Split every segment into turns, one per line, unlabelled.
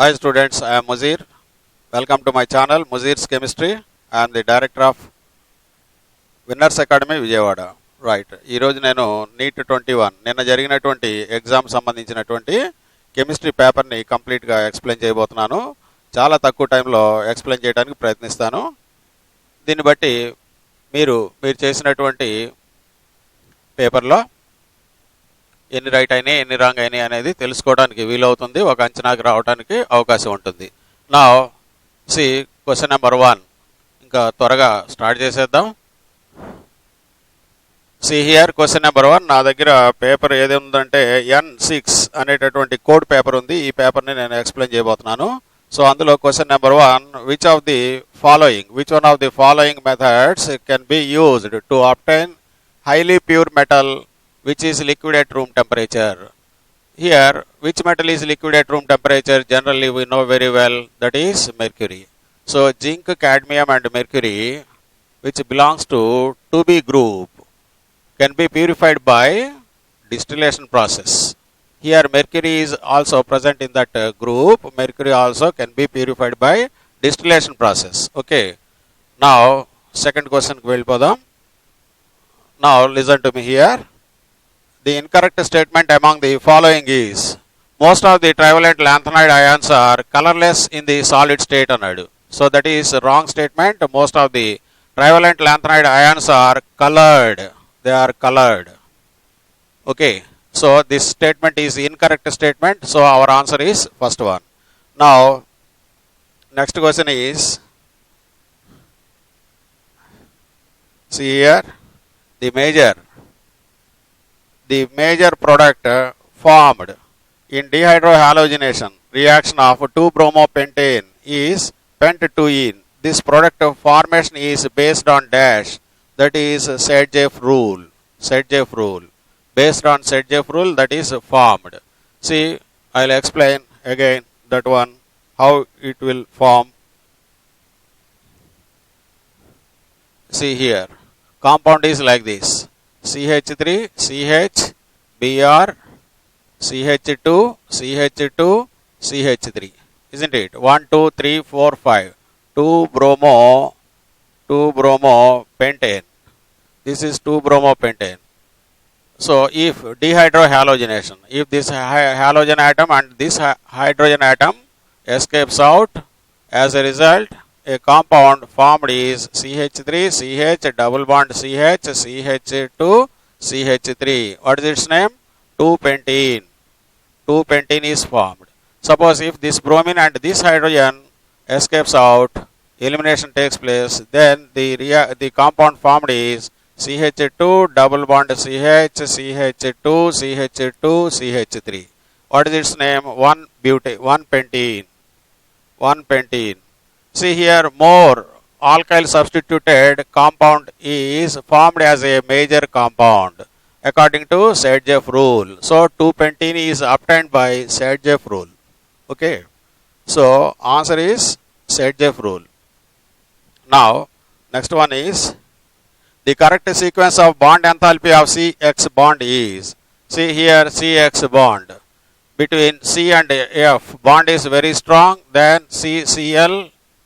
Hi students, I am Muzir. Welcome to my channel Muzir's Chemistry. I am the director of Winners Academy Vijayawada. Right, ఈరోజు నేను neat 21 నిన్న జరిగినటువంటి exam సంబంధించినటువంటి chemistry పేపర్ని కంప్లీట్గా explain చేయబోతున్నాను. చాలా తక్కువ టైంలో ఎక్స్ప్లెయిన్ చేయడానికి ప్రయత్నిస్తాను. దీన్ని బట్టి మీరు చేసినటువంటి పేపర్లో ఎన్ని రైట్ అయినాయి ఎన్ని రాంగ్ అయినాయి అనేది తెలుసుకోవడానికి వీలవుతుంది, ఒక అంచనాకి రావడానికి అవకాశం ఉంటుంది. నా సి క్వశ్చన్ నెంబర్ 1 ఇంకా త్వరగా స్టార్ట్ చేసేద్దాం. See here question number 1. నా దగ్గర పేపర్ ఏది ఉందంటే N6 అనేటటువంటి కోడ్ పేపర్ ఉంది. ఈ పేపర్ని నేను ఎక్స్ప్లెయిన్ చేయబోతున్నాను. సో అందులో question number 1, which one of the following methods can be used to obtain highly pure metal which is liquid at room temperature. Here, which metal is liquid at room temperature? Generally we know very well, that is mercury. So zinc, cadmium and mercury, which belongs to 2b group, can be purified by distillation process. Here mercury is also present in that group. Mercury also can be purified by distillation process. Okay. Now second question ku velipodam. Now listen to me here. The incorrect statement among the following is, most of the trivalent lanthanide ions are colorless in the solid state anadu. So that is wrong statement. Most of the trivalent lanthanide ions are colored. They are colored. Okay. So this statement is incorrect statement. So our answer is first one. Now next question is, see here, the major product formed in dehydrohalogenation reaction of 2-bromopentane is pent-2-ene. This product formation is based on dash, that is Sedgwick rule. Based on Sedgwick rule, that is formed. See, I will explain again that one, how it will form. See here, compound is like this: CH3, CH, Br, CH2, CH2, CH3. Isn't it? 1, 2, 3, 4, 5. 2-bromopentane. This is 2-bromopentane. So if dehydrohalogenation, if this halogen atom and this hydrogen atom escapes out, as a result a compound formed is CH3, CH, double bond CH, CH2, CH3. What is its name? 2-pentene. 2-pentene is formed. Suppose if this bromine and this hydrogen escapes out, elimination takes place, then the compound formed is CH2, double bond CH, CH2, CH2, CH3. What is its name? 1-pentene. 1-pentene. See here, more alkyl substituted compound is formed as a major compound according to Sedgwick rule. So 2-pentene is obtained by Sedgwick rule. Okay. So answer is Sedgwick rule. Now next one is, the correct sequence of bond enthalpy of CX bond is, see here, CX bond between C and F bond is very strong, then CCl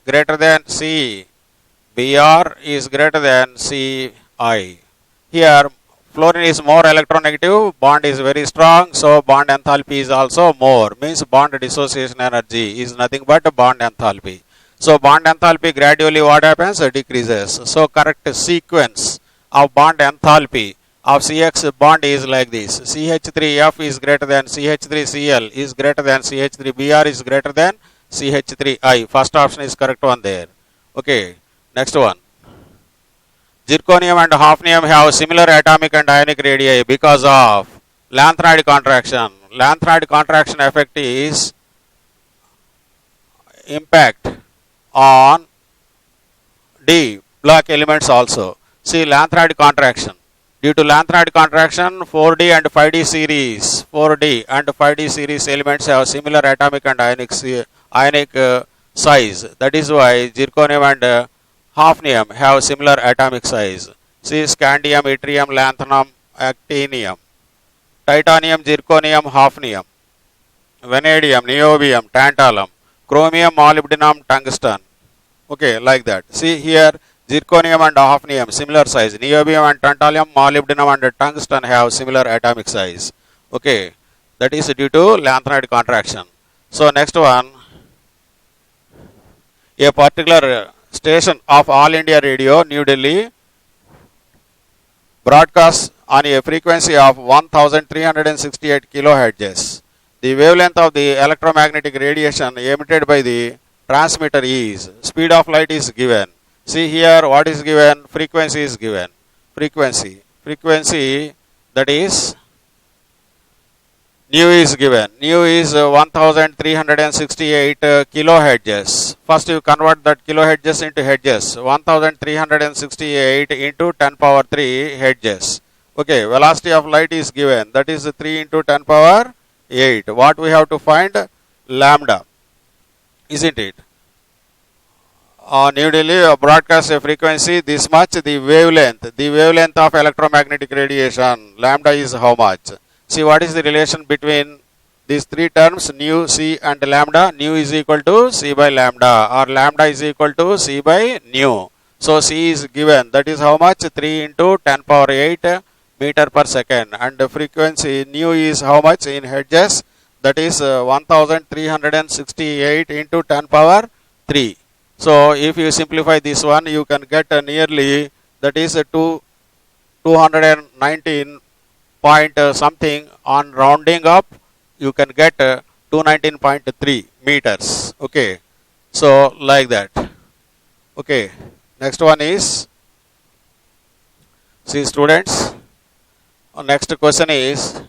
greater than C, Br is greater than Ci. Here fluorine is more electronegative, bond is very strong, so bond enthalpy is also more, means bond dissociation energy is nothing but bond enthalpy. So bond enthalpy gradually what happens? Decreases. So correct sequence of bond enthalpy of CX bond is like this: CH3F is greater than CH3Cl is greater than CH3Br is greater than CH3I. First option is correct one there. Okay. Next one. Zirconium and hafnium have similar atomic and ionic radii because of lanthanide contraction. Lanthanide contraction effect is impact on D block elements also. See, lanthanide contraction. Due to lanthanide contraction, 4D and 5D series elements have similar atomic and ionic size. That is why zirconium and hafnium have similar atomic size. See, scandium, yttrium, lanthanum, actinium, titanium, zirconium, hafnium, vanadium, niobium, tantalum, chromium, molybdenum, tungsten. Okay, like that. See here, zirconium and hafnium, similar size. Niobium and tantalum, molybdenum and tungsten have similar atomic size. Okay, that is due to lanthanide contraction. So next one, a particular station of All India Radio, New Delhi, broadcasts on a frequency of 1368 kilohertz. The wavelength of the electromagnetic radiation emitted by the transmitter is, speed of light is given. See here what is given, frequency is given. Frequency that is nu is given. Nu is 1368 kilohertz. First you convert that kilohertz into hertz. 1368 into 10 power 3 hertz. Okay, velocity of light is given. That is 3 into 10 power 8. What we have to find? Lambda. Isn't it? New Delhi broadcast a frequency this much, the wavelength of electromagnetic radiation, lambda is how much? See what is the relation between these three terms, nu, c and lambda? Nu is equal to c by lambda, or lambda is equal to c by nu. So c is given, that is how much? 3 into 10 power 8 meter per second, and the frequency nu is how much in hertz? That is 1368 into 10 power 3. So if you simplify this one, you can get nearly, that is 219 point something. On rounding up, you can get 219.3 meters. Okay, so like that. Okay, next one is, see students, next question is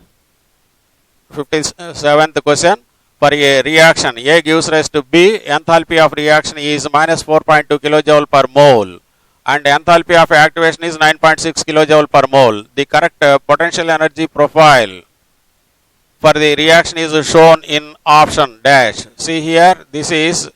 57th question. For a reaction, A gives rise to B, enthalpy of reaction is minus 4.2 kilojoule per mole, and enthalpy of activation is 9.6 kilojoule per mole. The correct potential energy profile for the reaction is shown in option dash. See here, this is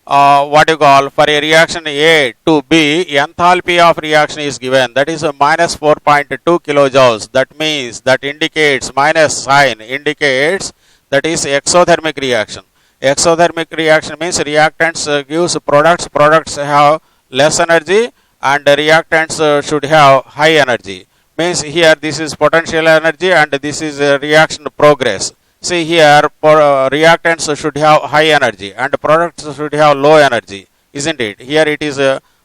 what you call, for a reaction A to B, enthalpy of reaction is given, that is minus 4.2 kilojoules. That means, that indicates, minus sign indicates, that is exothermic reaction. Exothermic reaction means reactants gives products, products have less energy, and reactants should have high energy. Means here this is potential energy and this is reaction progress. See here, reactants should have high energy and products should have low energy, isn't it? Here it is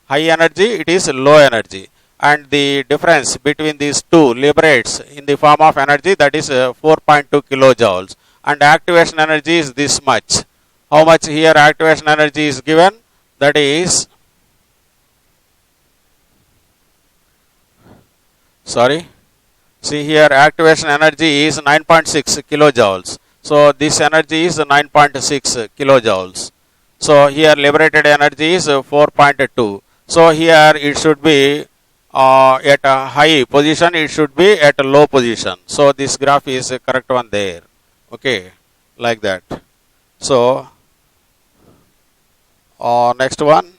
high energy, it is low energy, and the difference between these two liberates in the form of energy, that is 4.2 kilojoules. And activation energy is this much. How much here activation energy is given? That is, sorry, see here activation energy is 9.6 kilojoules. So this energy is 9.6 kilojoules. So here liberated energy is 4.2. So here it should be at a high position, it should be at a low position. So this graph is a correct one there. Okay, like that. So next one,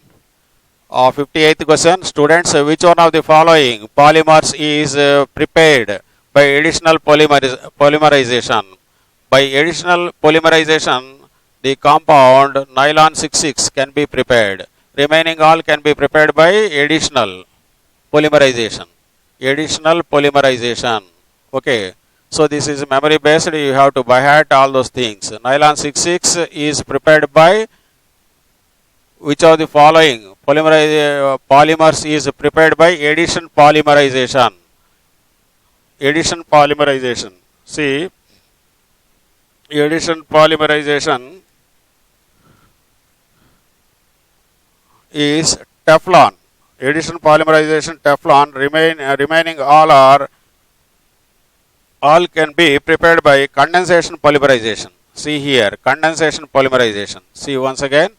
58th question. Students, which one of the following polymers is prepared by additional polymerization? By additional polymerization, the compound nylon 66 can be prepared. Remaining all can be prepared by additional polymerization. Additional polymerization. Okay. So this is memory based, you have to by heart all those things. Nylon 66 is prepared by which of the following polymers is prepared by addition polymerization. Addition polymerization. See, addition polymerization is Teflon. Addition polymerization Teflon, remaining all can be prepared by condensation polymerization. See here, condensation polymerization. See once again.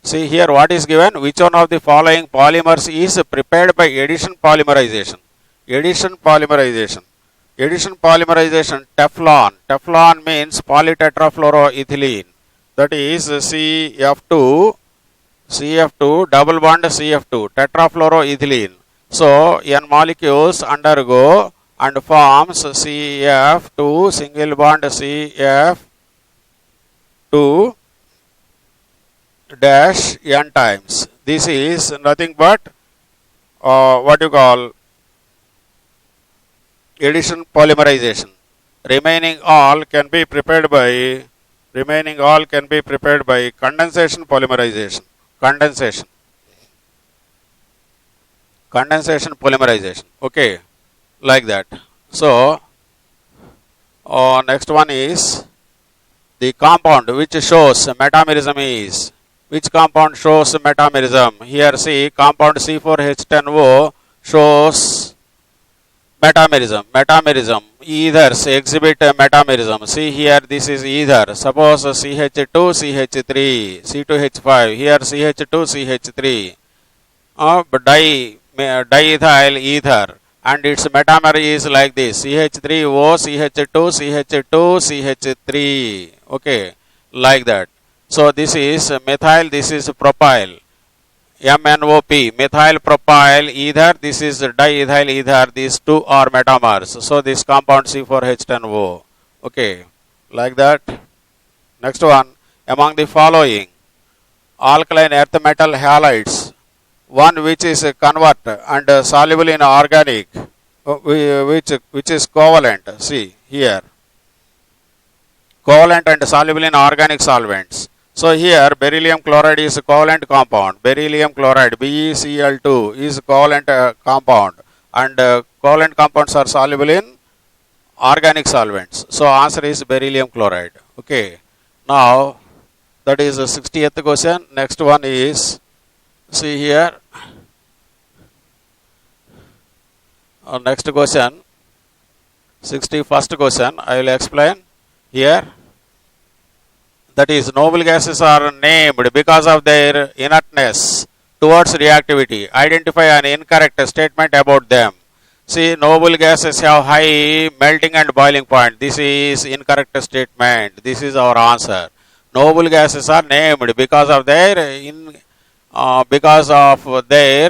See here what is given. Which one of the following polymers is prepared by addition polymerization? Addition polymerization. Addition polymerization Teflon. Teflon means polytetrafluoroethylene. That is CF2, double bond CF2, tetrafluoroethylene. So N molecules undergo and forms CF2 single bond CF 2 dash n times. This is nothing but what you call addition polymerization. Remaining all can be prepared by condensation polymerization. Condensation polymerization. Okay, like that. So next one is the compound which shows metamerism is. Which compound shows metamerism? Here see, compound C4H10O shows metamerism. Ethers exhibit metamerism. See here, this is ether. Suppose CH2, CH3, C2H5. Here CH2, CH3. Diethyl ether. And its metamer is like this: CH3O, CH2, CH2, CH3. Okay, like that. So this is methyl, this is propyl. MNOP, methyl propyl ether, this is diethyl ether, these two are metamers. So this compound C4H10O. Okay, like that. Next one, among the following alkaline earth metal halides, one which is convert and soluble in organic, which is covalent. See here, covalent and soluble in organic solvents. So here beryllium chloride is a covalent compound. Beryllium chloride BeCl2 is a covalent compound, and covalent compounds are soluble in organic solvents. So answer is beryllium chloride. Okay. Now that is the 60th question. Next one is, see here, next question, 61st question. I will explain here. That is, noble gases are named because of their inertness towards reactivity. Identify an incorrect statement about them. See, noble gases have high melting and boiling point. This is incorrect statement. This is our answer. Noble gases are named because of their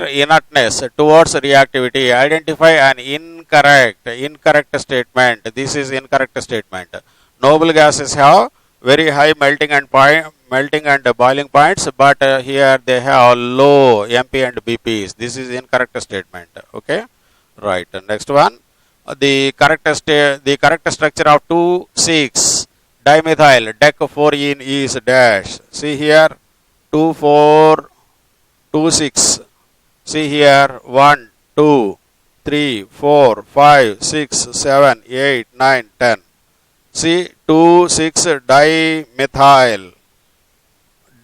inertness towards reactivity. Identify an incorrect statement. This is incorrect statement. Noble gases have very high melting and boiling points, but here they have low MP and BPs. This is incorrect statement. Okay, right. Next one, the correct structure of 2,6 dimethyl dec4-ene is dash. See here, 2,4, 2,6. See here, 1, 2, 3, 4, 5, 6, 7, 8, 9, 10. See, 2,6 dimethyl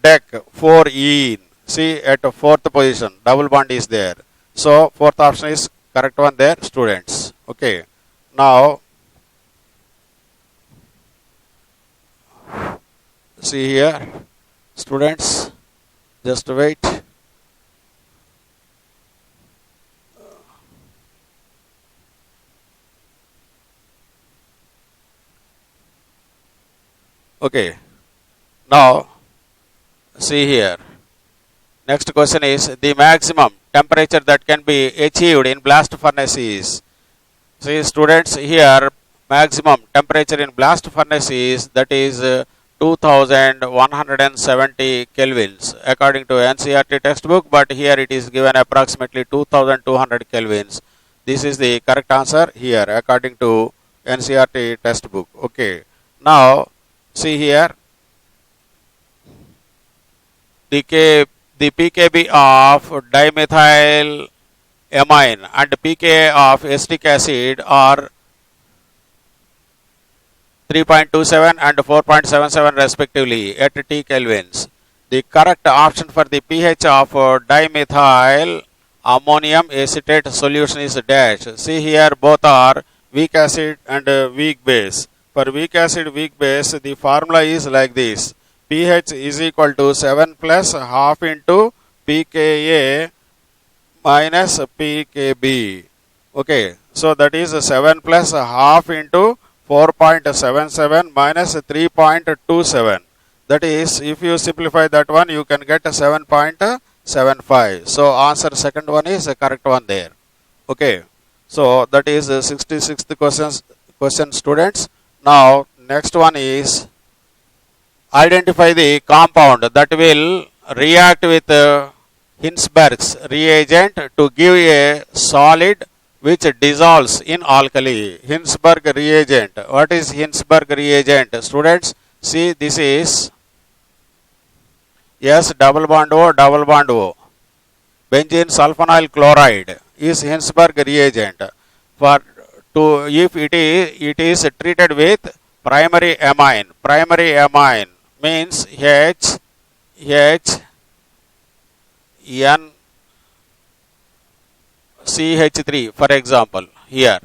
dec4-ene. See, at fourth position, double bond is there. So fourth option is correct one there, students. Okay. Now see here, students, just wait. Okay, now see here. Next question is, the maximum temperature that can be achieved in blast furnace is. See students, here maximum temperature in blast furnace is, that is 2170 kelvins according to NCERT textbook, but here it is given approximately 2200 kelvins. This is the correct answer here according to NCERT textbook. Okay, now see here, the pKb of dimethyl amine and pK of acetic acid are 3.27 and 4.77 respectively at T kelvins. The correct option for the pH of dimethyl ammonium acetate solution is dash. See here, both are weak acid and weak base. For weak acid, weak base, the formula is like this: pH is equal to 7 plus half into pKa minus pKb. Okay, so that is 7 plus half into 4.77 minus 3.27. That is, if you simplify that one, you can get 7.75. So answer second one is the correct one there. Okay, so that is 66th question, students. Now next one is identify the compound that will react with Hinsberg's reagent to give a solid which dissolves in alkali. Hinsberg reagent. What is Hinsberg reagent? Students, see, this is S double bond O double bond O. Benzene sulfonyl chloride is Hinsberg reagent. For to if it is treated with primary amine. Primary amine means N CH3, for example, here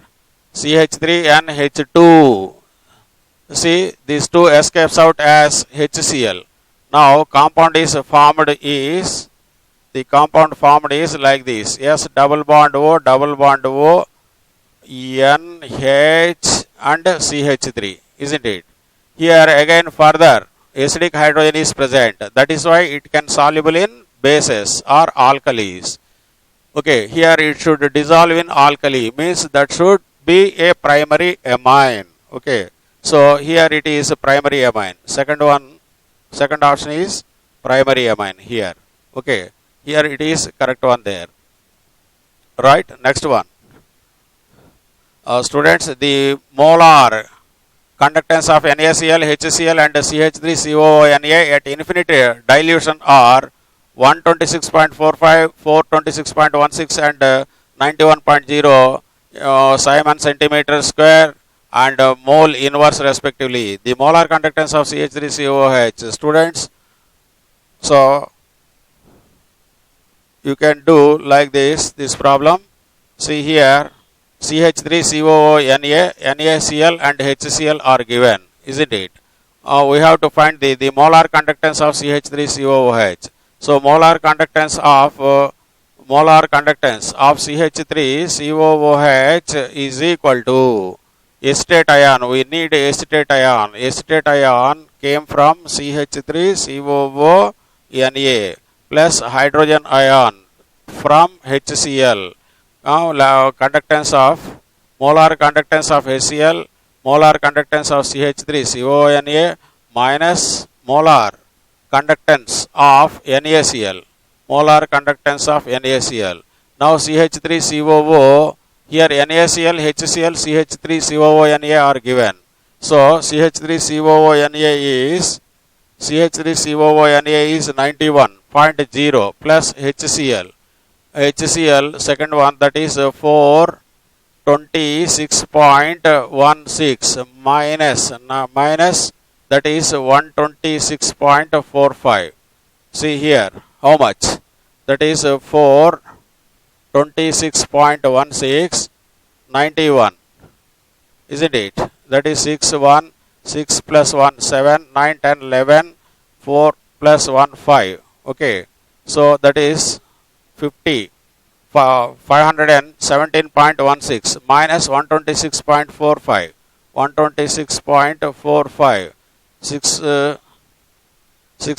CH3NH2. See, these two escapes out as HCl. Now the compound formed is like this: S double bond O NH and CH3, isn't it? Here again further acidic hydrogen is present. That is why it can soluble in bases or alkalis. Okay, here it should dissolve in alkali, means that should be a primary amine. Okay, so here it is primary amine. Second option is primary amine here. Okay, here it is correct one there. Right, next one. Students, the molar conductance of NaCl, HCl and CH3COONA at infinite dilution are 126.45, 426.16 and 91.0 Simon centimeter square and mole inverse respectively. The molar conductance of CH3COOH. Students, so you can do like this problem. See here, CH3COONA, NaCl and HCl are given, isn't it? We have to find the molar conductance of CH3COOH. So molar conductance of CH3COOH is equal to acetate ion. We need acetate ion. Acetate ion came from CH3COONA plus hydrogen ion from HCl. Now conductance of molar conductance of HCl, molar conductance of CH3COONA minus molar conductance of NaCl, molar conductance of NaCl. Now CH3COO, here NaCl, HCl, CH3COONA are given. So CH3COONA is 91.0 plus HCl. HCl second one, that is 426.16 minus that is 126.45. See here, how much? That is 426.16, 91, isn't it? That is 6 plus 1, 7, 9, 10, 11, 4 plus 1, 5. Okay, so that is 517.16 minus 126.45. 126.45. 6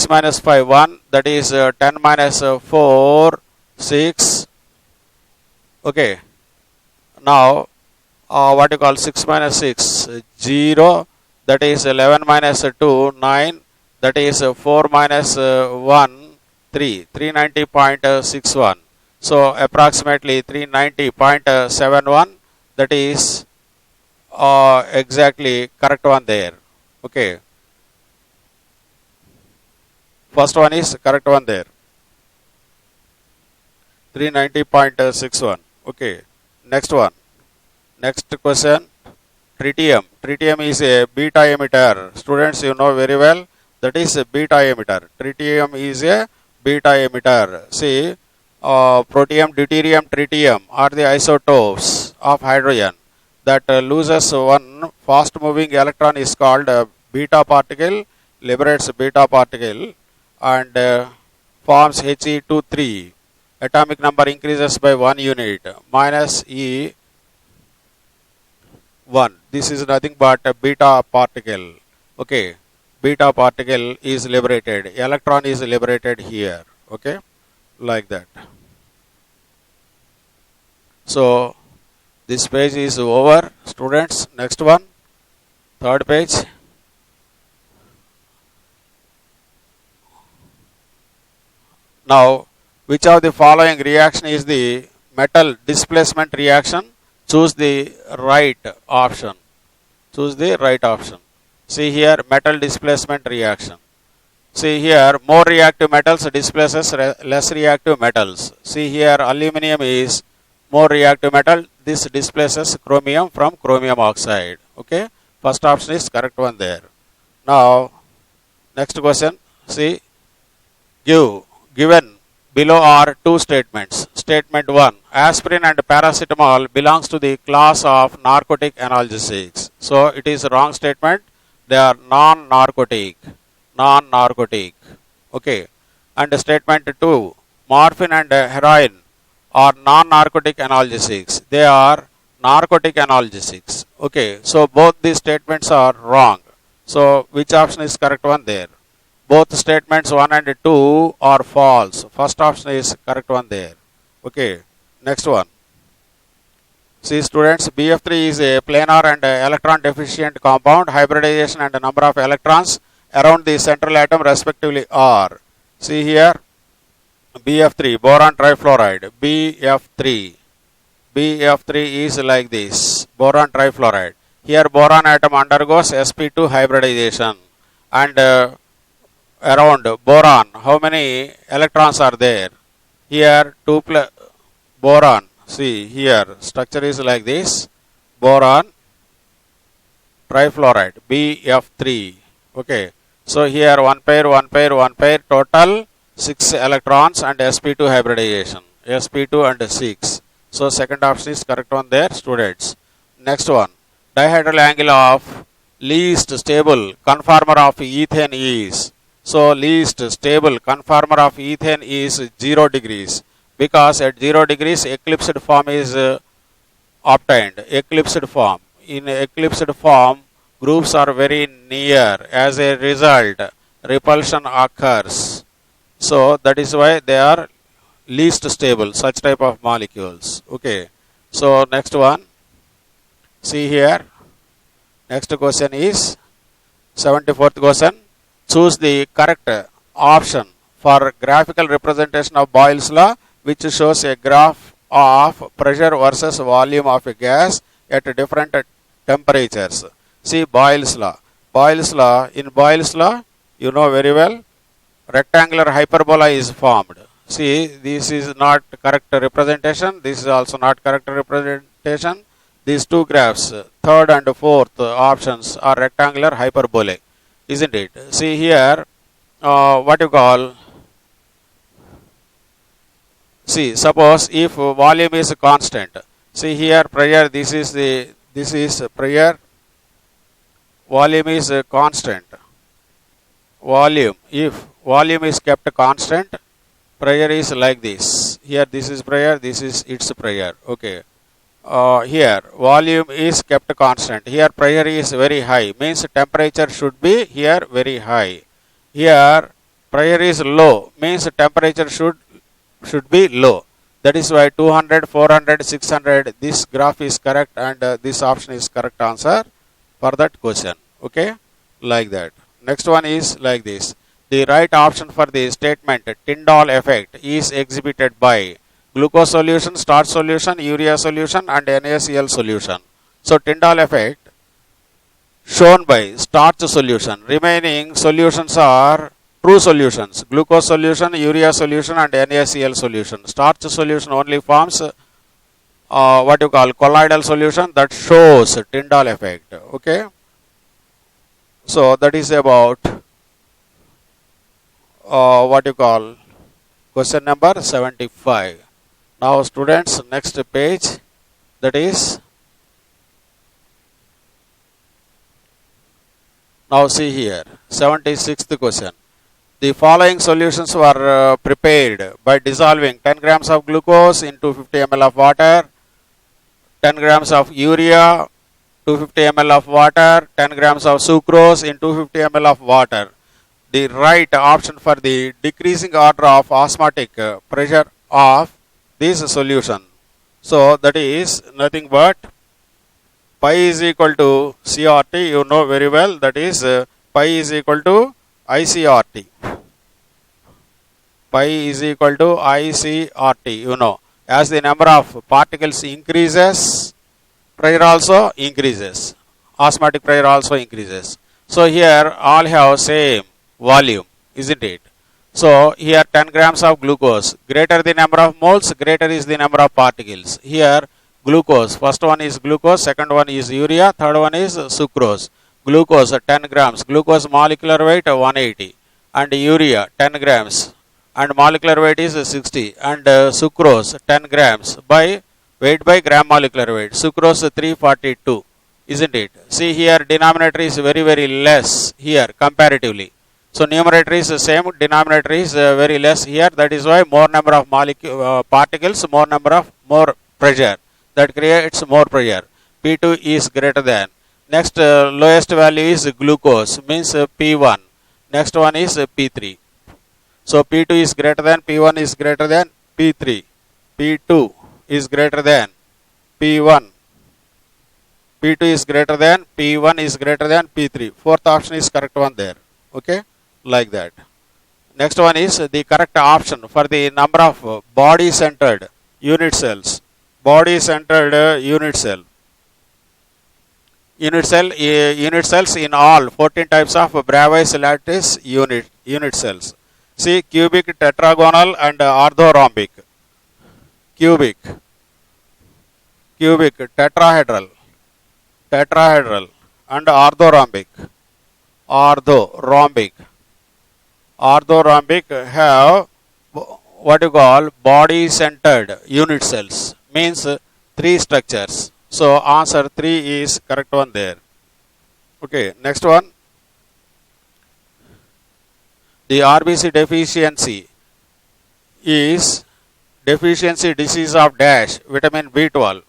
minus 5, 1, that is 10 minus 4, 6. Okay, now what you call 6 minus 6, 0, that is 11 minus 2, 9, that is 4 minus 1, 3, 390.61. So approximately 390.71, that is exactly correct one there. Okay, first one is correct one there, 390.61. Okay, next one. Next question, tritium. Tritium is a beta emitter. Students, you know very well, that is a beta emitter. Tritium is a beta emitter. See, protium, deuterium, tritium are the isotopes of hydrogen that loses one fast moving electron is called a beta particle, liberates beta particle and forms He23. Atomic number increases by 1 unit, minus E1. This is nothing but a beta particle. Okay, beta particle is liberated, electron is liberated here. Okay, like that. So this page is over, students. Next one, third page. Now, which of the following reaction is the metal displacement reaction? Choose the right option. Choose the right option. See here, metal displacement reaction. See here, more reactive metals displaces less reactive metals. See here, aluminum is more reactive metal. This displaces chromium from chromium oxide. Okay, first option is correct one there. Now, next question. See, given below are two statements. Statement 1, aspirin and paracetamol belongs to the class of narcotic analgesics. So, it is a wrong statement. They are non-narcotic. Non-narcotic. Okay. And statement 2, morphine and heroin are non-narcotic analgesics. They are narcotic analgesics. Okay. So, both these statements are wrong. So, which option is correct one there? Both statements 1 and 2 are false. First option is correct one there. Okay. Next one. See students, BF3 is a planar and electron deficient compound. Hybridization and number of electrons around the central atom respectively are. See here, BF3, boron trifluoride, BF3. BF3 is like this, boron trifluoride. Here boron atom undergoes sp2 hybridization and around boron, how many electrons are there? Here 2 plus boron. See here, structure is like this, boron trifluoride, BF3. Okay, so here one pair, total 6 electrons and sp2 hybridization, sp2 and 6. So second option is correct one there, students. Next one, dihedral angle of least stable conformer of ethane is. So least stable conformer of ethane is 0 degrees. Because at 0 degrees eclipsed form is obtained. Eclipsed form. In eclipsed form, groups are very near. As a result, repulsion occurs. So that is why they are least stable, such type of molecules. Okay. So next one. See here. Next question is 74th question. Choose the correct option for graphical representation of Boyle's law, which shows a graph of pressure versus volume of a gas at different temperatures. See Boyle's law. Boyle's law, in Boyle's law, you know very well, rectangular hyperbola is formed. See, this is not correct representation. This is also not correct representation. These two graphs, third and fourth options are rectangular hyperbolae, isn't it? See here, what you call, see, suppose if volume is constant, see here pressure, this is pressure, volume is constant. Volume, if volume is kept constant, pressure is like this. Here this is pressure, this is its pressure. Okay. Here volume is kept constant. Here pressure is very high. Means temperature should be here very high. Here pressure is low. Means temperature should be low. That is why 200, 400, 600. This graph is correct and this option is correct answer for that question. Okay, like that. Next one is like this. The right option for the statement Tyndall effect is exhibited by glucose solution, starch solution, urea solution and NaCl solution. So Tyndall effect shown by starch solution. Remaining solutions are true solutions. Glucose solution, urea solution and NaCl solution. Starch solution only forms what you call colloidal solution that shows Tyndall effect. Okay. So that is about what you call question number 75. Now students, next page, that is, now see here, 76th question. The following solutions were prepared by dissolving 10 grams of glucose in 250 ml of water, 10 grams of urea, 250 ml of water, 10 grams of sucrose in 250 ml of water. The right option for the decreasing order of osmotic pressure of this solution. So that is nothing but pi is equal to CRT. You know very well, that is pi is equal to ICRT. pi is equal to ICRT, you know. As the number of particles increases, pressure also increases. Osmotic pressure also increases. So here all have same volume, isn't it? So here 10 grams of glucose, greater the number of moles, greater is the number of particles. Here glucose, first one is glucose, second one is urea, third one is sucrose. Glucose 10 grams, glucose molecular weight 180, and urea 10 grams, and molecular weight is 60, and sucrose 10 grams by weight by gram molecular weight, sucrose 342, isn't it? See here denominator is very less here comparatively. So numerator is the same, denominator is very less here. That is why more number of particles, more pressure. That creates more pressure. P2 is greater than. Next lowest value is glucose, means P1. Next one is P3. So P2 is greater than, P1 is greater than P3. P2 is greater than P1. P2 is greater than, P1 is greater than P3. Fourth option is correct one there. Okay, like that. Next one is the correct option for the number of body-centered unit cells. Body-centered unit cell. Unit cells in all 14 types of Bravais lattice unit cells. See cubic, tetragonal, and orthorhombic. Cubic, tetrahedral, and orthorhombic. Orthorhombic have what you call body-centered unit cells, means 3 structures. So answer 3 is correct one there. Okay, next one. The RBC deficiency is deficiency disease of dash vitamin B12.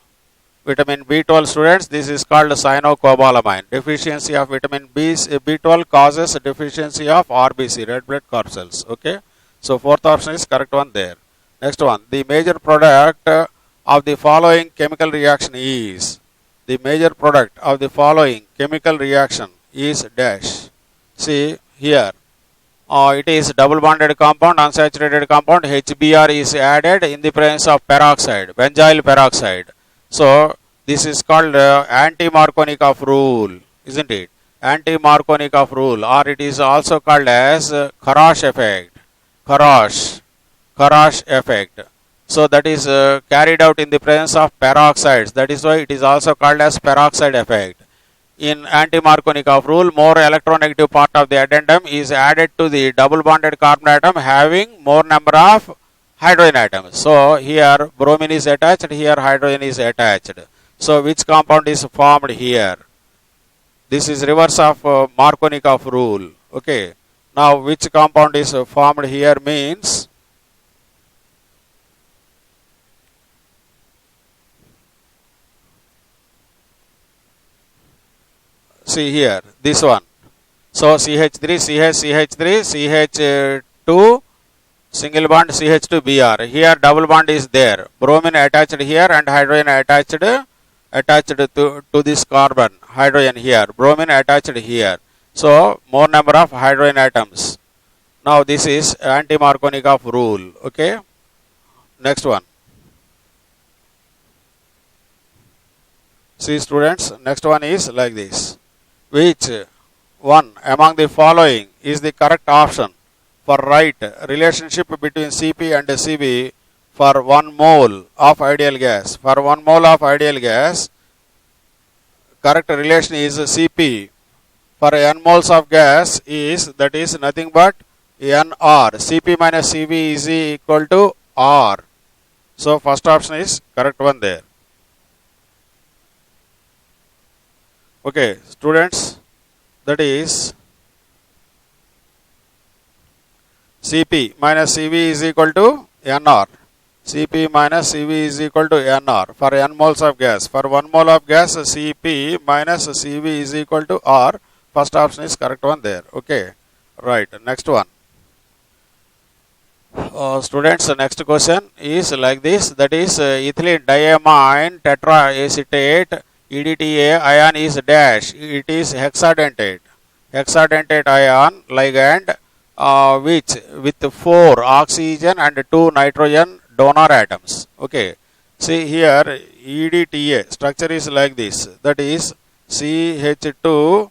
Vitamin B12 students, this is called cyanocobalamin. Deficiency of vitamin B12 causes deficiency of RBC, red blood corpuscles. Okay, so fourth option is correct one there. Next one, the major product of the following chemical reaction is, the major product of the following chemical reaction is dash. See here, it is double bonded compound, unsaturated compound, HBr is added in the presence of peroxide, benzyl peroxide. So this is called anti-Markovnikov rule, isn't it? Anti-Markovnikov rule, or it is also called as Kharasch effect. Kharasch effect. So that is carried out in the presence of peroxides. That is why it is also called as peroxide effect. In anti-Markovnikov rule, more electronegative part of the addendum is added to the double bonded carbon atom having more number of hydrogen atoms. So here bromine is attached, here hydrogen is attached. So which compound is formed here? This is reverse of Markovnikov rule. Okay. Now which compound is formed here means, see here, this one. So CH3, CH2, single bond CH2Br. Here double bond is there. Bromine attached here and hydrogen attached to this carbon. Hydrogen here. Bromine attached here. So more number of hydrogen atoms. Now this is anti-Markovnikov rule. Okay. Next one. See students, next one is like this. Which one among the following is the correct option for right relationship between Cp and Cv for 1 mole of ideal gas? For 1 mole of ideal gas, correct relation is Cp for n moles of gas is, that is nothing but Nr. Cp minus Cv is equal to R. So first option is correct one there. Okay, students, that is Cp minus Cv is equal to Nr. Cp minus Cv is equal to Nr for n moles of gas. For 1 mole of gas, Cp minus Cv is equal to R. First option is correct one there. Okay, right. Next one. Students, next question is like this. That is ethylene diamine tetraacetate EDTA ion is dash. It is hexadentate. Hexadentate ion ligand which with 4 oxygen and 2 nitrogen donor atoms. Okay. See here, EDTA structure is like this. That is CH2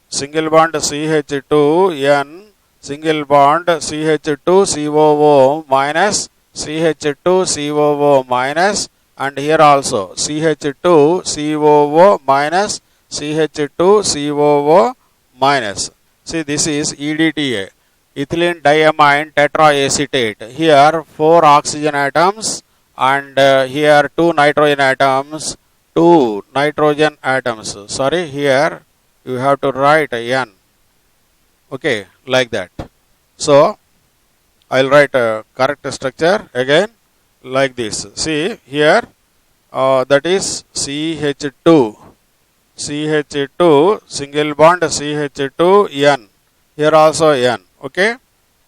single bond CH2 N single bond CH2COO minus CH2COO minus, and here also CH2COO minus CH2COO minus. See, this is EDTA, ethylene diamine tetraacetate. Here 4 oxygen atoms and here 2 nitrogen atoms, 2 nitrogen atoms. Sorry, here you have to write N. Okay, like that. So I'll write a correct structure again like this. See here, that is CH2 single bond CH2N. Here also N. Okay.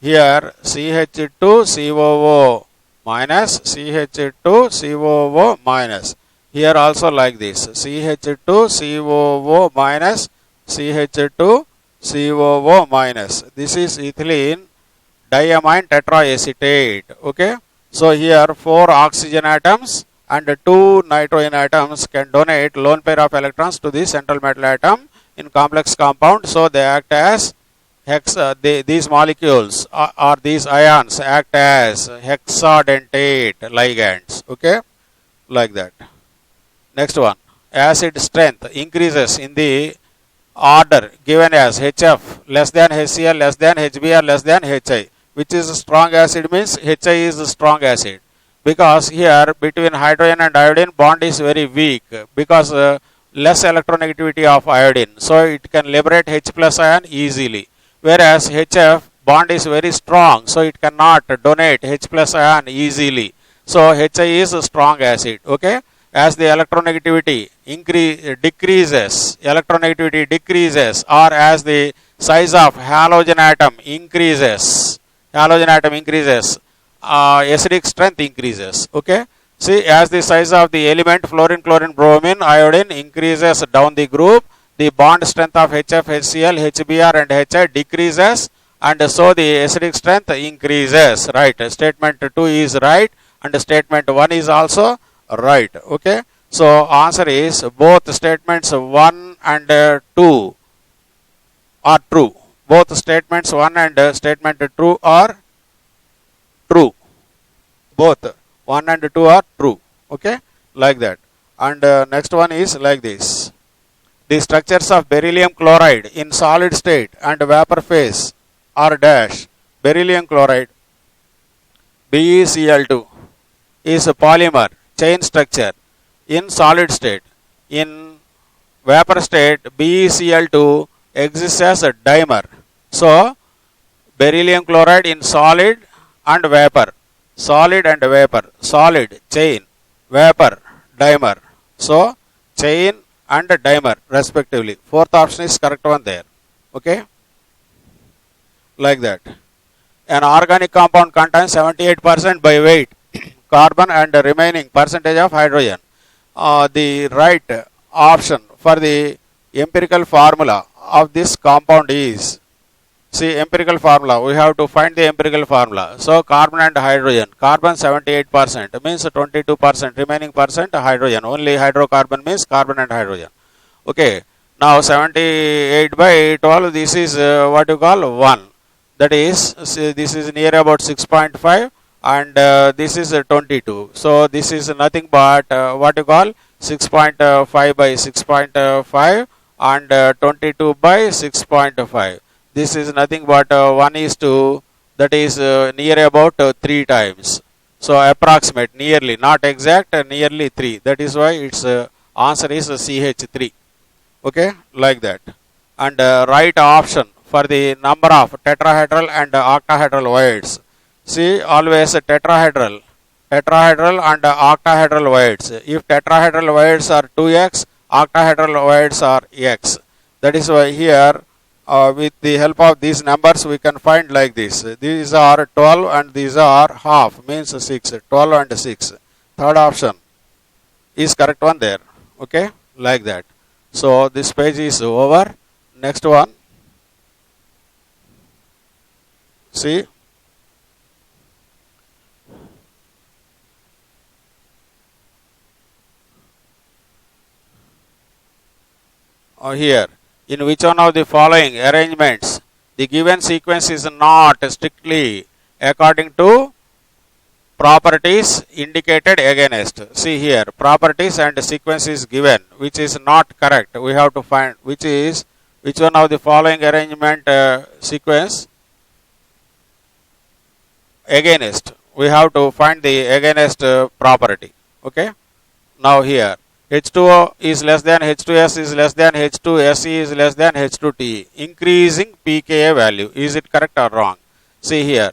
Here CH2COO minus CH2COO minus. Here also like this, CH2COO minus CH2COO minus. This is ethylene diamine tetraacetate. Okay. So here 4 oxygen atoms and 2 nitrogen atoms can donate lone pair of electrons to the central metal atom in complex compound. So they act as these molecules or these ions act as hexadentate ligands. Okay, like that. Next one, acid strength increases in the order given as HF less than HCl less than HBr less than HI. Which is strong acid means HI is strong acid, because here between hydrogen and iodine bond is very weak because less electronegativity of iodine, so it can liberate H plus ion easily. Whereas HF bond is very strong, so it cannot donate H plus ion easily. So HI is a strong acid. Okay, as the electronegativity decreases, or as the size of halogen atom increases, acidic strength increases. Okay, see, as the size of the element fluorine, chlorine, bromine, iodine increases down the group, the bond strength of HF, HCl, HBr and HI decreases, and so the acidic strength increases. Right, statement 2 is right and statement 1 is also right. Okay, so answer is both statements 1 and 2 are true. Both statements 1 and statement 2 are true. Both 1 and 2 are true. Okay, like that. And next one is like this. The structures of beryllium chloride in solid state and vapor phase are dash. Beryllium chloride BeCl2 is a polymer chain structure in solid state. In vapor state, BeCl2 exists as a dimer. So beryllium chloride in solid and vapor, solid chain, vapor, dimer. So chain and dimer respectively. Fourth option is correct one there. Okay, like that. An organic compound contains 78% by weight carbon and the remaining percentage of hydrogen. The right option for the empirical formula of this compound is, see, empirical formula, we have to find the empirical formula. So carbon and hydrogen, carbon 78% means 22%, remaining percent hydrogen. Only hydrocarbon means carbon and hydrogen. Okay, now 78 by 12, this is what you call 1. That is, this is near about 6.5 and this is 22. So this is nothing but what you call 6.5 by 6.5 and 22 by 6.5. This is nothing but 1:2, that is near about 3 times. So approximate, nearly, not exact, nearly 3. That is why its answer is CH3. Okay, like that. And right option for the number of tetrahedral and octahedral voids. See, always tetrahedral and octahedral voids. If tetrahedral voids are 2x, octahedral voids are x. That is why here with the help of these numbers we can find like this. These are 12 and these are half, means 6. 12 and 6. Third option is correct one there. Okay, like that. So this page is over. Next one. See, here, in which one of the following arrangements the given sequence is not strictly according to properties indicated against. See here, properties and sequence is given, which is not correct. We have to find which one of the following arrangement sequence against. We have to find the against property. Okay. Now here, H2O is less than H2S is less than H2SE is less than H2TE. Increasing pKa value. Is it correct or wrong? See here.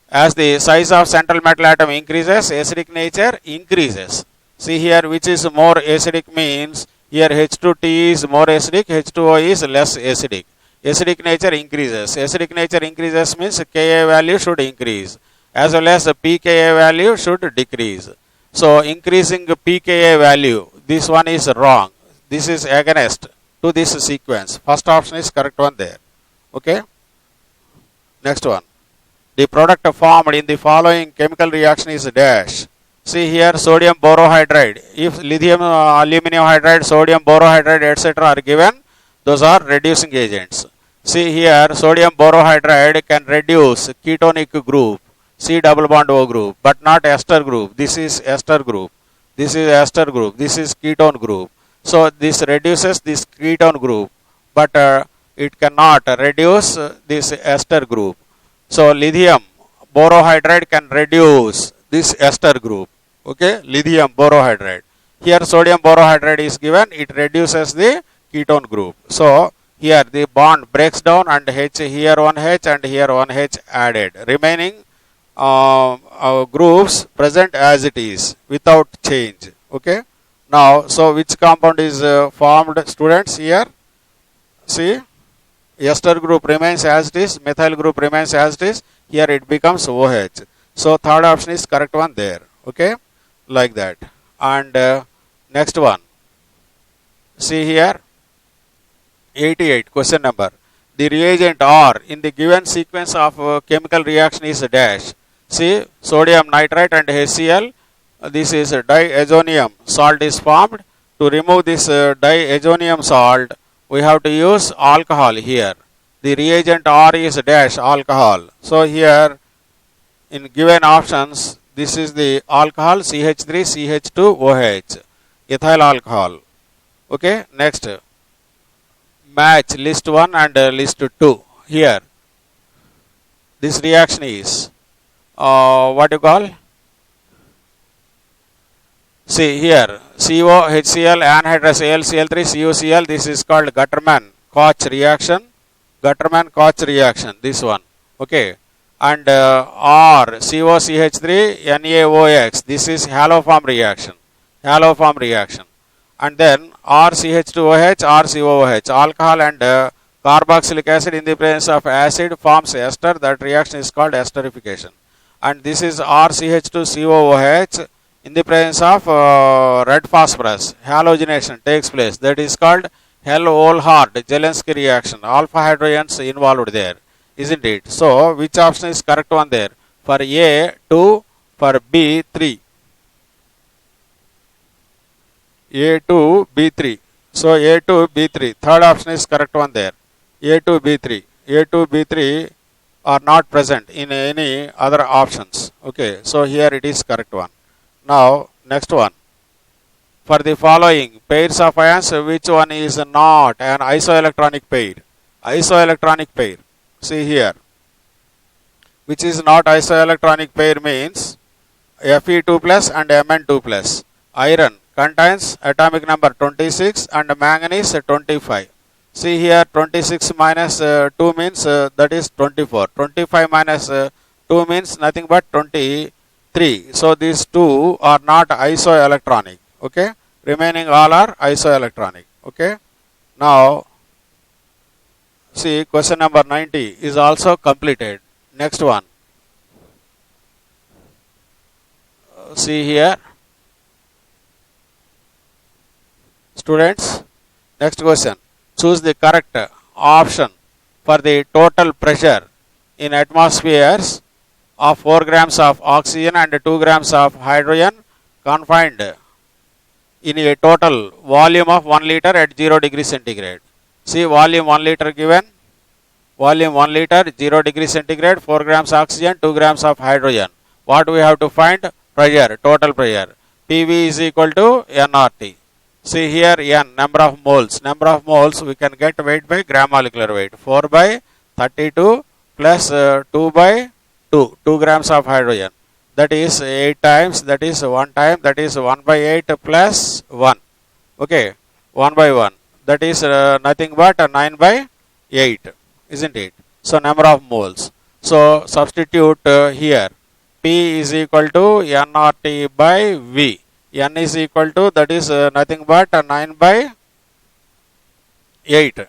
As the size of central metal atom increases, acidic nature increases. See here, which is more acidic means here H2TE is more acidic, H2O is less acidic. Acidic nature increases. Acidic nature increases means Ka value should increase, as well as the pKa value should decrease. So increasing pKa value, this one is wrong. This is against to this sequence. First option is correct one there. Okay. Next one. The product formed in the following chemical reaction is dash. See here, sodium borohydride. If lithium, aluminum hydride, sodium borohydride, etc. are given, those are reducing agents. See here, sodium borohydride can reduce ketonic group, C double bond O group, but not ester group. This is ester group. This is ester group. This is ketone group. So this reduces this ketone group, but it cannot reduce this ester group. So lithium borohydride can reduce this ester group. Okay, lithium borohydride. Here sodium borohydride is given. It reduces the ketone group. So here the bond breaks down and H, here one H and here one H added. Remaining groups present as it is without change. Okay. Now, so which compound is formed, students? Here, see, ester group remains as it is, methyl group remains as it is. Here it becomes OH. So third option is correct one there. Okay, like that. And next one. See here, 88 question number. The reagent R in the given sequence of chemical reaction is dash. See, sodium nitrite and HCl. This is diazonium salt is formed. To remove this diazonium salt, we have to use alcohol here. The reagent R is dash alcohol. So here in given options, this is the alcohol CH3, CH2, OH, ethyl alcohol. Okay, next. Match list 1 and list 2. Here, this reaction is what you call? See here, CO, HCl, anhydrous AlCl3, CuCl. This is called Gutterman-Koch reaction. Gutterman-Koch reaction. This one. Okay. And R, COCH3, NaOX. This is haloform reaction. Haloform reaction. And then RCH2OH, RCOOH. Alcohol and carboxylic acid in the presence of acid forms ester. That reaction is called esterification. And this is RCH2COOH. In the presence of red phosphorus, halogenation takes place. That is called Hell-Olhard-Zelensky reaction. Alpha hydrogens involved there, isn't it? So, which option is correct one there? For A, 2, for B, 3. A2, B3. So, A2, B3. Third option is correct one there. A2, B3. A2, B3 are not present in any other options. Okay, so here it is correct one. Now, next one. For the following pairs of ions, which one is not an isoelectronic pair? Isoelectronic pair. See here. Which is not isoelectronic pair means Fe2 plus and Mn2 plus. Iron contains atomic number 26 and manganese 25. See here 26 minus 2 means that is 24. 25 minus 2 means nothing but 23. So these two are not isoelectronic. Okay. Remaining all are isoelectronic. Okay. Now see question number 90 is also completed. Next one. See here. Students, next question. Choose the correct option for the total pressure in atmospheres of 4 grams of oxygen and 2 grams of hydrogen confined in a total volume of 1 liter at 0 degree centigrade. See, volume 1 liter given, volume 1 liter, 0 degree centigrade, 4 grams oxygen, 2 grams of hydrogen. What we have to find? Pressure, total pressure. PV is equal to nRT. See here, n, number of moles. Number of moles we can get weight by gram molecular weight. 4 by 32 plus 2 by 2, 2 grams of hydrogen. That is 8 times, that is 1 time, that is 1 by 8 plus 1. Okay, 1 by 1. That is nothing but 9 by 8, isn't it? So, number of moles. So, substitute here. P is equal to nRT by V. N is equal to, that is nothing but 9 by 8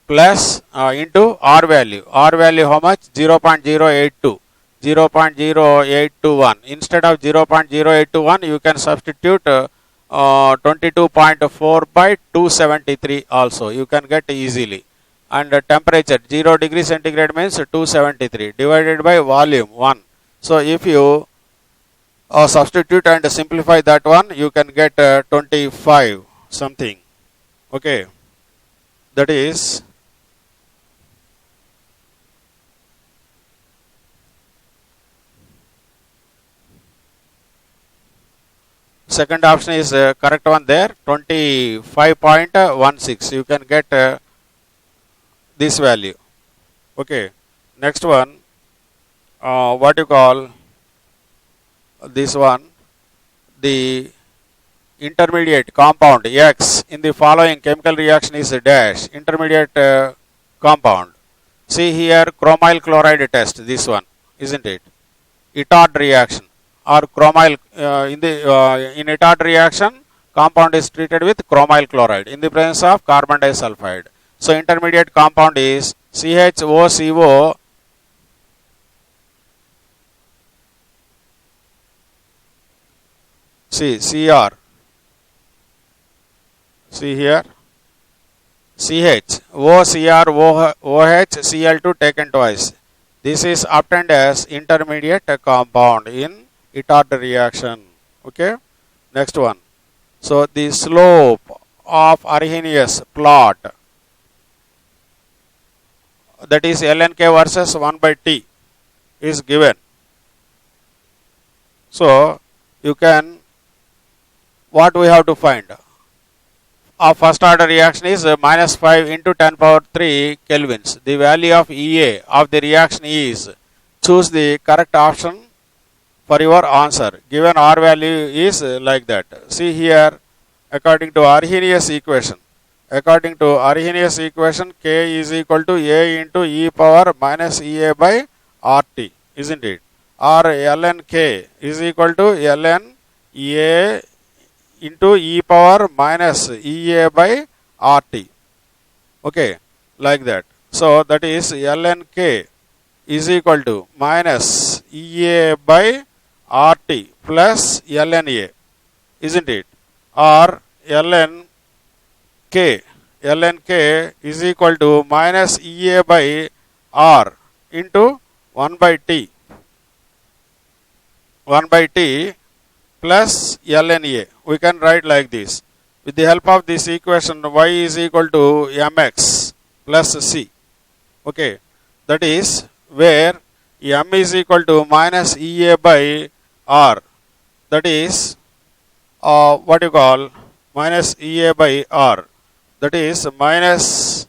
plus into R value. R value how much? 0.082. 0.0821. Instead of 0.0821, you can substitute 22.4 by 273 also. You can get easily. And temperature 0 degree centigrade means 273 divided by volume 1. So if you substitute and simplify that one, you can get 25 something. Okay, that is second option is correct one there, 25.16. You can get this value. Okay, next one, what you call this one, the intermediate compound X in the following chemical reaction is dash, intermediate compound. See here, chromyl chloride test, this one, isn't it? Itard reaction or chromyl, in Itard reaction, compound is treated with chromyl chloride in the presence of carbon disulfide. So intermediate compound is CHOCO Cr. See here, CH OCr OH Cl2 taken twice. This is obtained as intermediate compound in Itard reaction. Okay, next one. So the slope of Arrhenius plot, that is lnk versus 1 by t, is given. So you can, what we have to find? Our first order reaction is minus 5 into 10 power 3 kelvins. The value of EA of the reaction is, choose the correct option for your answer. Given R value is like that. See here, according to Arrhenius equation, K is equal to A into E power minus EA by RT, isn't it? Or ln K is equal to ln A into E power minus EA by RT. Okay, like that. So that is ln K is equal to minus EA by RT plus ln A, isn't it? Or ln K is equal to minus EA by R into 1 by T plus ln A. We can write like this. With the help of this equation, y is equal to mx plus c. Okay, that is where m is equal to minus EA by R. That is what you call minus EA by R. That is minus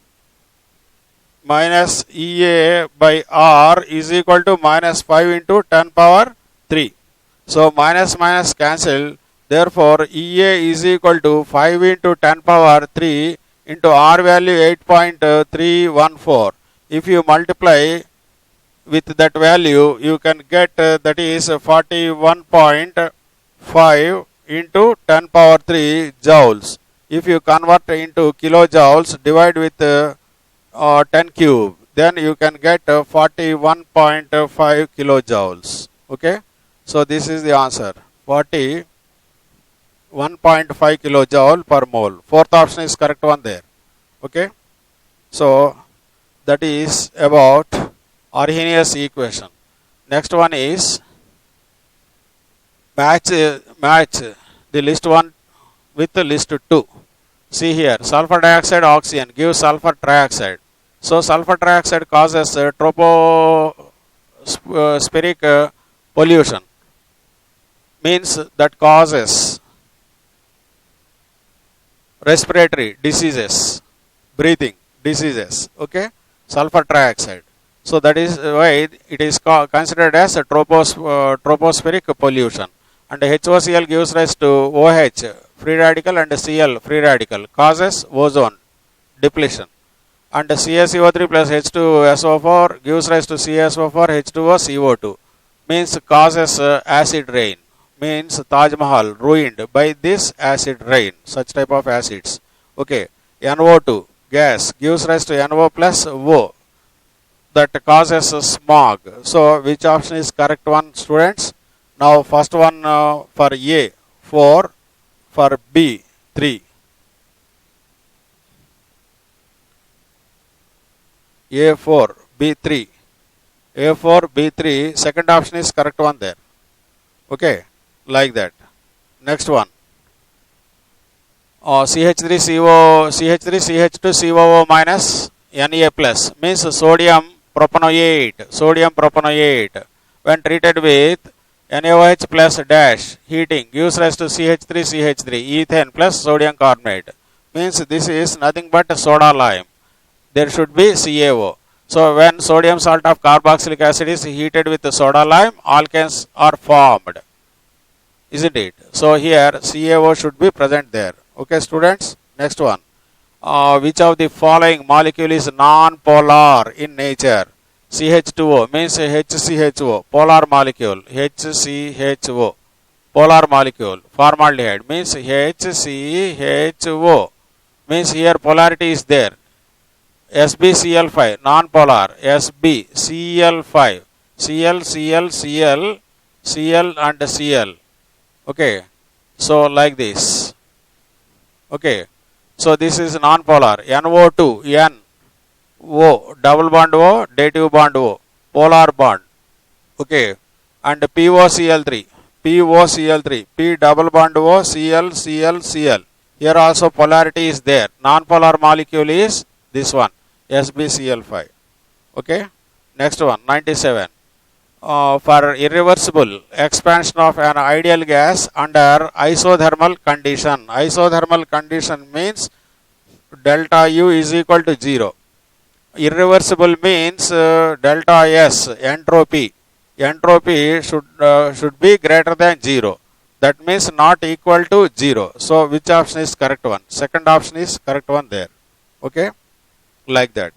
EA by R is equal to minus 5 into 10 power 3. So minus minus cancel. Therefore, EA is equal to 5 into 10 power 3 into R value 8.314. If you multiply with that value, you can get that is 41.5 into 10 power 3 joules. If you convert into kilojoules, divide with 10 cube, then you can get 41.5 kilojoules. Okay, so this is the answer, 41.5 kilojoule per mole. Fourth option is correct one there. Okay, so that is about Arrhenius equation. Next one is match the list 1 with the list 2. See here, sulfur dioxide oxygen gives sulfur trioxide. So sulfur trioxide causes tropospheric pollution, means that causes respiratory diseases, breathing diseases. Okay, sulfur trioxide. So that is why it is considered as a tropospheric pollution. And HOCl gives rise to OH free radical and Cl free radical, causes ozone depletion. And CaCO3 plus H2SO4 gives rise to CaSO4 H2O CO2, means causes acid rain, means Taj Mahal ruined by this acid rain, such type of acids. Okay, NO2 gas gives rise to NO plus O, that causes smog. So which option is correct one, students? Now first one for A 4, for B 3. A4 B3, A4 B3, second option is correct one there. Okay, like that. Next one, CH3CH2COO minus Na plus, means sodium propanoate when treated with NaOH plus dash heating gives rise to CH3 ethane plus sodium carbonate, means this is nothing but soda lime. There should be CaO. So when sodium salt of carboxylic acid is heated with soda lime, alkanes are formed, isn't it? So here CaO should be present there. Okay, students. Next one, which of the following molecule is non-polar in nature? CH2O means HCHO, polar molecule. HCHO, polar molecule. Formaldehyde means HCHO, means here polarity is there. SbCl5, non-polar. SbCl5, Cl, Cl, Cl, Cl and Cl. Okay, so like this. Okay, so this is non-polar. NO2, N, O, double bond O, dative bond O, polar bond. Okay, and POCl3, P double bond O, Cl, Cl, Cl. Here also polarity is there. Non-polar molecule is this one, SbCl5. Okay, next one, 97. For irreversible expansion of an ideal gas under isothermal condition. Isothermal condition means delta U is equal to 0. Irreversible means delta S, entropy. Entropy should be greater than 0. That means not equal to 0. So which option is correct one? Second option is correct one there. Okay, like that.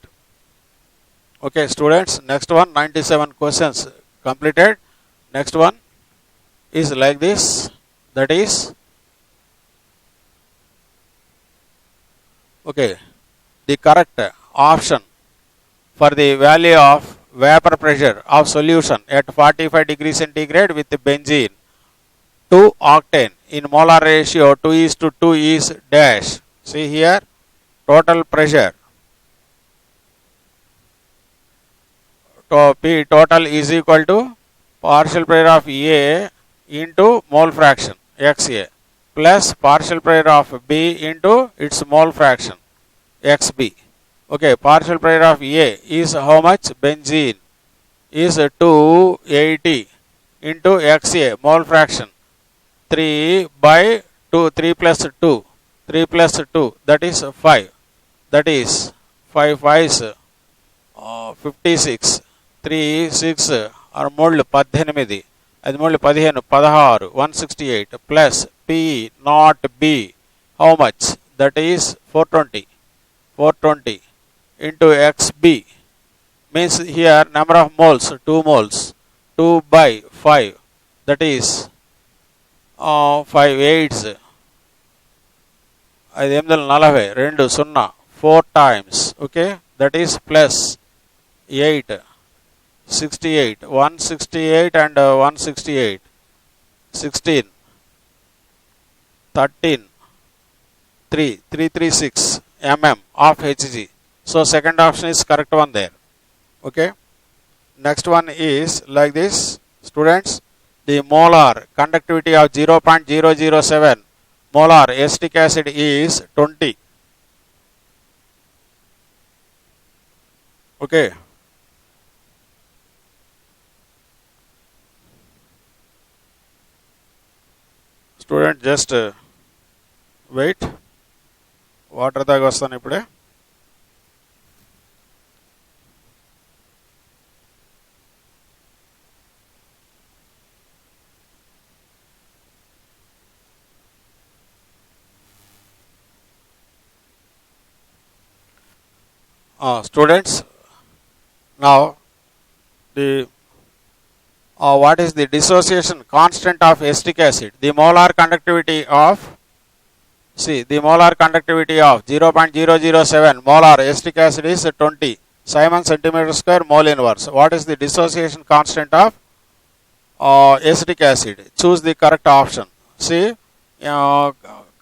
Okay, students, next one, 97 questions completed. Next one is like this, that is, okay, the correct option for the value of vapor pressure of solution at 45 degrees centigrade with benzene 2 octane in molar ratio 2:2 is dash. See here, total pressure P total is equal to partial pressure of A into mole fraction XA plus partial pressure of B into its mole fraction XB. Okay, partial pressure of A is how much? Benzene is 280 into XA mole fraction 3 by 2, 3 plus 2, 3 plus 2, that is 5. That is 5 5s 56. 3 6 are మూడు 18, అది మూడు 15 16 168 plus P not B how much? That is 420 into XB, means here number of moles 2 moles, 2 by 5, that is 5 8s 5 8 40 4 times. Okay, that is plus 8 68 168 and 168 16 13 336 mm of Hg. So second option is correct one there. Okay, next one is like this, students. The molar conductivity of 0.007 molar acetic acid is 20. Okay. Student, just wait. Water తాగి వస్తాను ఇప్పుడే. Students, now the what is the dissociation constant of acetic acid? The molar conductivity of, see, the molar conductivity of 0.007 molar acetic acid is 20 Simon centimeter square mole inverse. What is the dissociation constant of acetic acid? Choose the correct option. See,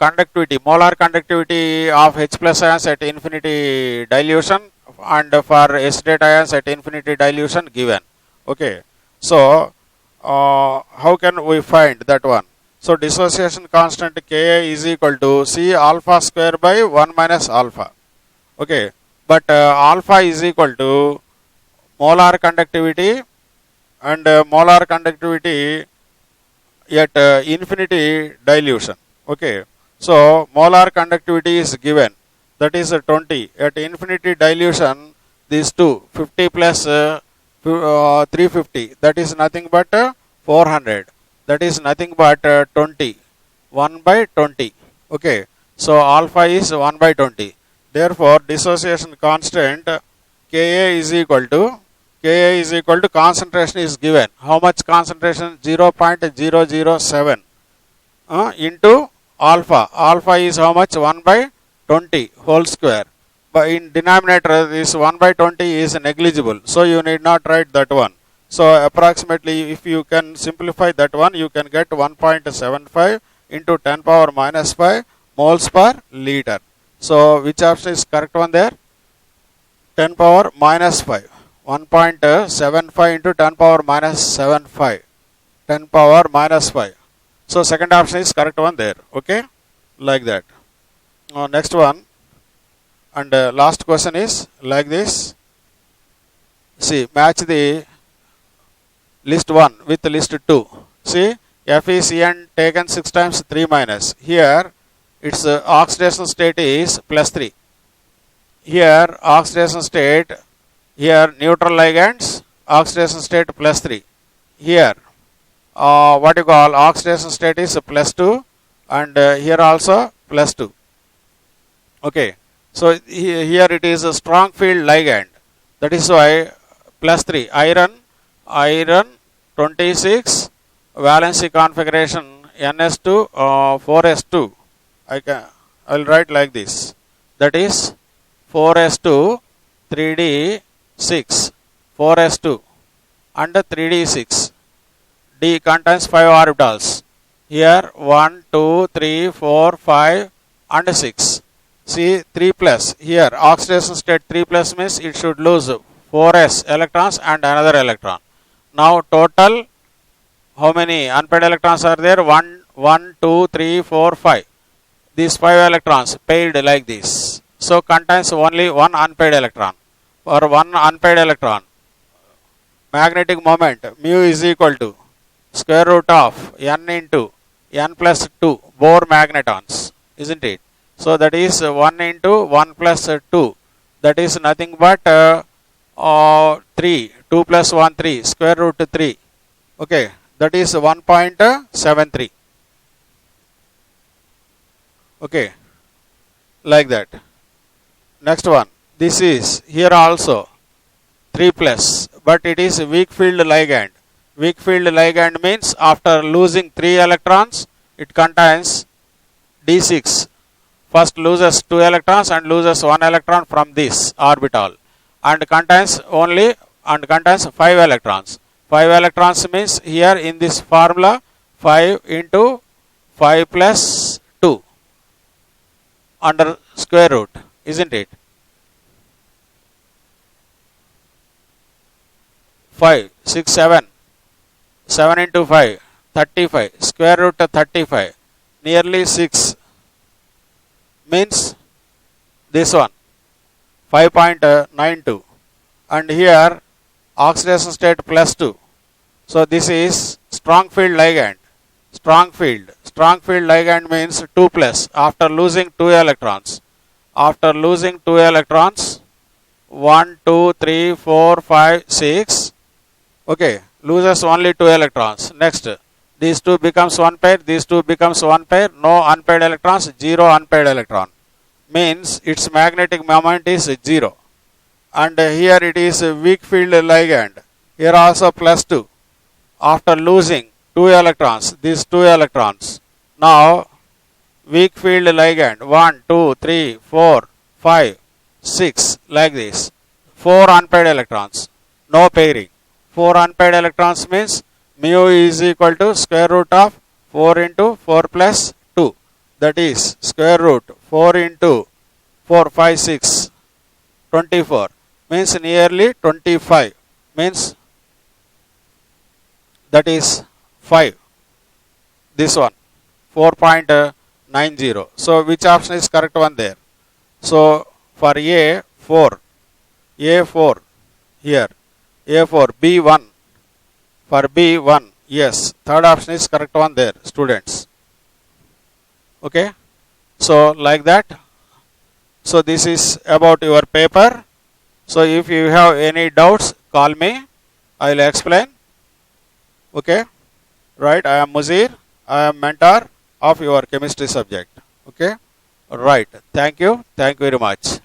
conductivity, molar conductivity of H plus ions at infinity dilution and for acetate ions at infinity dilution given. Okay, so how can we find that one? So dissociation constant Ka is equal to C alpha square by 1 minus alpha. Okay, but alpha is equal to molar conductivity and molar conductivity at infinity dilution. Okay, so molar conductivity is given, that is 20. At infinity dilution, these two, 50 plus 350, that is nothing but 400. That is nothing but 20. 1 by 20. Okay, so alpha is 1 by 20. Therefore, dissociation constant Ka is equal to concentration is given. How much concentration? 0.007 into alpha. Alpha is how much? 1 by 20 whole square. But in denominator, this 1 by 20 is negligible. So you need not write that one. So approximately, if you can simplify that one, you can get 1.75 into 10 power minus 5 moles per liter. So which option is correct one there? 10 power minus 5. 1.75 into 10 power minus 75. 10 power minus 5. So second option is correct one there. Okay, like that. Next one, and last question is like this. See, match the list 1 with list 2. See, FeCN taken 6 times 3 minus. Here its oxidation state is plus 3. Here oxidation state, here neutral ligands, oxidation state plus 3. Here what you call oxidation state is plus 2, and here also plus 2. Okay, so here it is a strong field ligand, that is why plus 3. Iron 26 valency configuration NS2 4s2. I will write like this, that is 4s2 3d6 4s2 and 3d6. D contains 5 orbitals. Here 1 2 3 4 5 and 6. See, 3 plus. Here oxidation state 3 plus means it should lose 4s electrons and another electron. Now total, how many unpaired electrons are there? 1 1 2 3 4 5. These 5 electrons paired like this. So contains only one unpaired electron. For one unpaired electron, magnetic moment mu is equal to square root of n into n plus 2 Bohr magnetons, isn't it? So that is 1 into 1 plus 2. That is nothing but 3. 2 plus 1 3 square root 3. Okay, that is 1.73. Okay, like that. Next one, this is here also 3 plus, but it is weak field ligand. Weak field ligand means after losing 3 electrons, it contains d6. First loses 2 electrons and loses 1 electron from this orbital, and contains 5 electrons. 5 electrons means here in this formula 5 into 5 plus 2 under square root, isn't it? 5, 6, 7. 7 into 5, 35. Square root of 35, nearly 6. Means this one, 5.92. And here, oxidation state plus 2. So this is strong field ligand. Strong field ligand means 2 plus after losing 2 electrons. After losing 2 electrons, 1, 2, 3, 4, 5, 6. Okay, loses only 2 electrons. Next, these two becomes one pair, these two becomes one pair, no unpaired electrons, 0 unpaired electron. Means its magnetic moment is 0. And here it is a weak field ligand. Here also plus 2. After losing 2 electrons, these 2 electrons. Now, weak field ligand, 1, 2, 3, 4, 5, 6, like this. 4 unpaired electrons, no pairing. 4 unpaired electrons means mu is equal to square root of 4 into 4 plus 2. That is square root 4 into 4, 5, 6, 24. Means nearly 25. Means that is 5. This one, 4.90. So which option is correct one there? So for A, 4. A4 here. A4, B1. For B1, yes. Third option is correct one there, students. Okay. So like that. So this is about your paper. So if you have any doubts, call me. I will explain. Okay. Right. I am Muzir. I am mentor of your chemistry subject. Okay. Right. Thank you. Thank you very much.